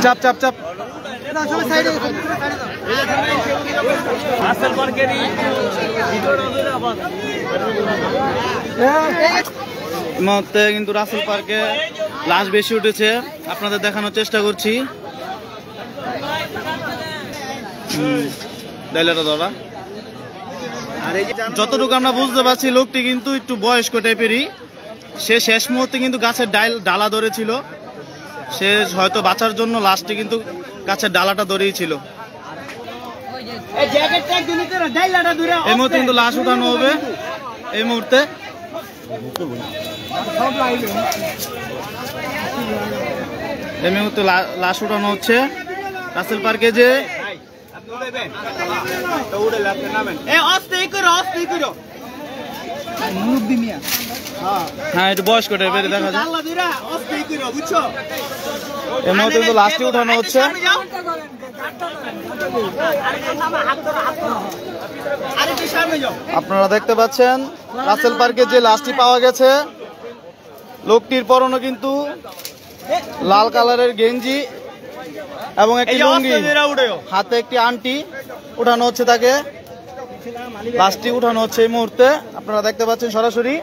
চাপ চাপ চাপ কিন্তু রাসেল পার্কে লাশ বেশি উঠেছে, আপনাদের দেখানোর চেষ্টা করছি। যতটুকু আমরা বুঝতে পারছি লোকটি কিন্তু একটু বয়স্ক টাইপেরই। সে শেষ মুহূর্তে কিন্তু গাছের ডালা ধরেছিল, সে হয়তো বাঁচার জন্য লাস্টে কিন্তু গাছের ডালাটা ধরেছিল। এই মুহূর্তে কিন্তু লাশ উঠানো হবে, এই মুহূর্তে লাশ উঠানো হচ্ছে রাসেল পার্কে। যে হ্যাঁ একটু বয়স্ক টাইপের দেখা যায়। এই মুহূর্তে কিন্তু লাশটি উঠানো হচ্ছে। আপনারা দেখতে পাচ্ছেন রাসেল পার্কে যে লাশটি পাওয়া গেছে, লোকটির পরনে কিন্তু লাল কালারের গেঞ্জি এবং একটি লুঙ্গি, হাতে একটি আংটি উঠানো হচ্ছে তাকে। লাশটি উঠানো হচ্ছে এই মুহূর্তে, আপনারা দেখতে পাচ্ছেন সরাসরি।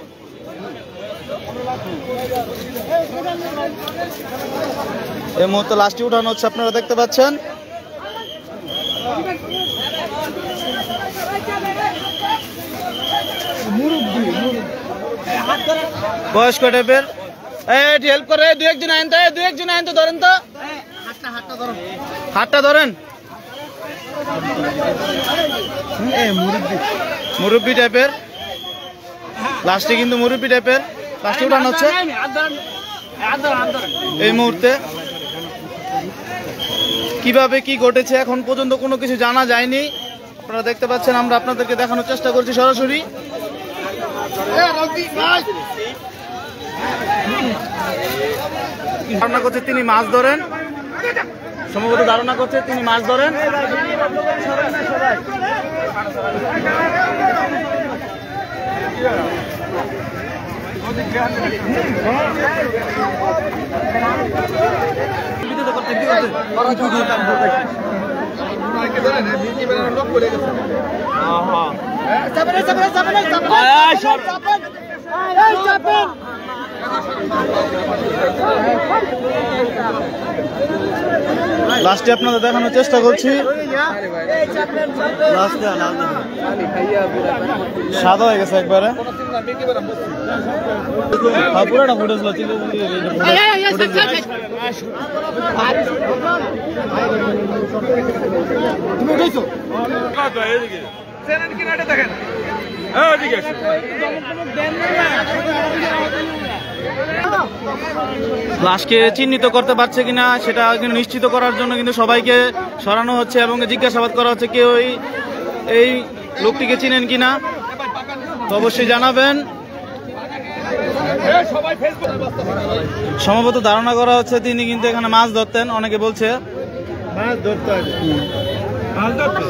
এই মুহূর্তে লাশটি উঠানো হচ্ছে, আপনারা দেখতে পাচ্ছেন। বয়স্ক টাইপের, হেল্প করে দু একজন আইন তো ধরেন তো, হাতটা ধরেন। মুরব্বী টাইপের লাশটি, কিন্তু মুরব্বী টাইপের লাশটি উঠানো হচ্ছে এই মুহূর্তে। কিভাবে কি ঘটেছে এখন পর্যন্ত কোনো কিছু জানা যায়নি, আপনারা দেখতে পাচ্ছেন। আমরা আপনাদেরকে দেখানোর চেষ্টা করছি সরাসরি। ধারণা করছে তিনি মাছ ধরেন, সম্ভবত ধারণা করছে তিনি মাছ ধরেন। লাস্টে আপনাদের দেখানোর চেষ্টা করছি। সাদা হয়ে গেছে একবারে, পুরোটা ফুটেছিল। তুমি উঠেছো লাশকে চিহ্নিত করতে পারছে কিনা সেটা কিন্তু নিশ্চিত করার জন্য কিন্তু সবাইকে সরানো হচ্ছে এবং জিজ্ঞাসাবাদ করা হচ্ছে কেউ এই লোকটিকে চিনেন কিনা, তো অবশ্যই জানাবেন। সম্ভবত ধারণা করা হচ্ছে তিনি কিন্তু এখানে মাছ ধরতেন, অনেকে বলছে মাছ ধরতে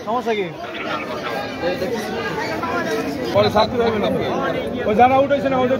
সমস্যা কি যারা উঠেছে না ওদের